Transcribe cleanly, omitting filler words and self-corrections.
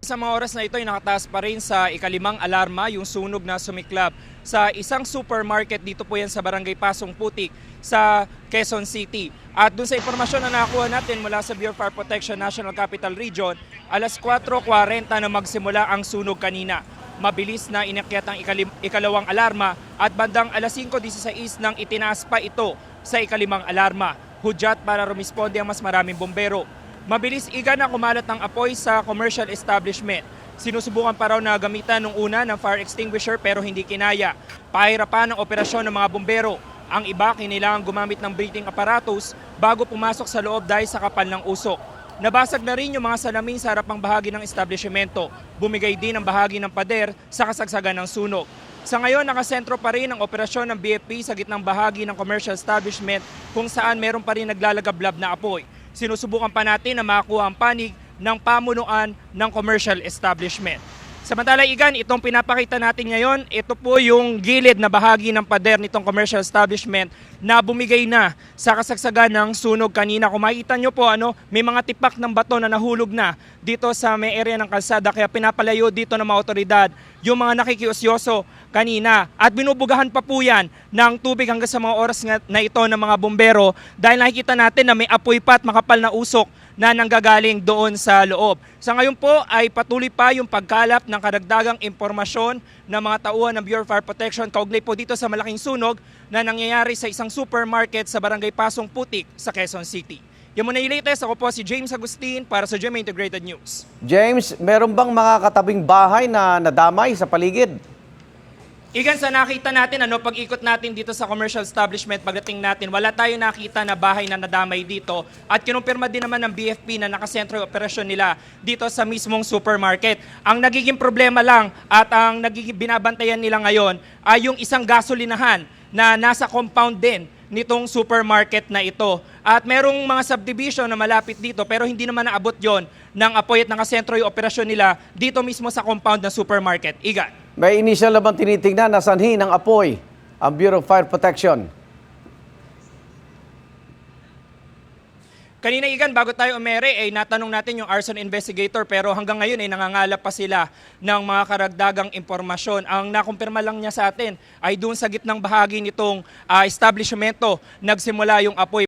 Sa mga oras na ito ay nakataas pa rin sa ikalimang alarma yung sunog na sumiklab sa isang supermarket dito po yan sa Barangay Pasong Putik sa Quezon City. At dun sa impormasyon na nakakuha natin mula sa Bureau of Fire Protection National Capital Region, alas 4:40 na magsimula ang sunog kanina. Mabilis na inakyat ang ikalawang alarma at bandang alas 5:16 nang itinaas pa ito sa ikalimang alarma. Hudyat para rumisponde ang mas maraming bombero. Mabilis na kumalat ng apoy sa commercial establishment. Sinusubukan pa raw na gamitan nung una ng fire extinguisher pero hindi kinaya. Pahirapan ang operasyon ng mga bombero. Ang iba kinailangan gumamit ng breathing apparatus bago pumasok sa loob dahil sa kapal ng usok. Nabasag na rin yung mga salamin sa harapang bahagi ng establishmento. Bumigay din ang bahagi ng pader sa kasagsagan ng sunog. Sa ngayon, nakasentro pa rin ang operasyon ng BFP sa gitnang bahagi ng commercial establishment kung saan meron pa rin naglalagablab na apoy. Sinusubukan pa natin na makakuha ang panig ng pamunuan ng commercial establishment. Samantala, Igan, itong pinapakita natin ngayon, ito po yung gilid na bahagi ng pader nitong commercial establishment na bumigay na sa kasagsagan ng sunog kanina. Kung makikita nyo po, may mga tipak ng bato na nahulog na dito sa may area ng kalsada, kaya pinapalayo dito ng mga otoridad yung mga nakikiusyoso kanina. At binubugahan pa po yan ng tubig hanggang sa mga oras na ito ng mga bombero dahil nakikita natin na may apoy pa at makapal na usok na nanggagaling doon sa loob. Sa ngayon po ay patuloy pa yung pagkalap ng karagdagang impormasyon ng mga tauhan ng Bureau of Fire Protection kaugnay po dito sa malaking sunog na nangyayari sa isang supermarket sa Barangay Pasong Putik sa Quezon City. Yan muna yung latest. Ako po si James Agustin para sa GMA Integrated News. James, meron bang mga katabing bahay na nadamay sa paligid? Igan, sa nakita natin, pag-ikot natin dito sa commercial establishment, pagdating natin, wala tayo nakita na bahay na nadamay dito. At kinumpirma din naman ng BFP na nakasentro yung operasyon nila dito sa mismong supermarket. Ang nagiging problema lang at ang nagiging binabantayan nila ngayon ay yung isang gasolinahan na nasa compound din nitong supermarket na ito. At merong mga subdivision na malapit dito pero hindi naman naabot yon ng apoy at nakasentro yung operasyon nila dito mismo sa compound ng supermarket. Igan. May initial naman tinitingnan na sanhi ng apoy ang Bureau of Fire Protection. Kanina, Igan, bago tayo umere, natanong natin yung arson investigator pero hanggang ngayon ay nangangalap pa sila ng mga karagdagang impormasyon. Ang nakumpirma lang niya sa atin ay doon sa gitnang bahagi nitong establishmento nagsimula yung apoy.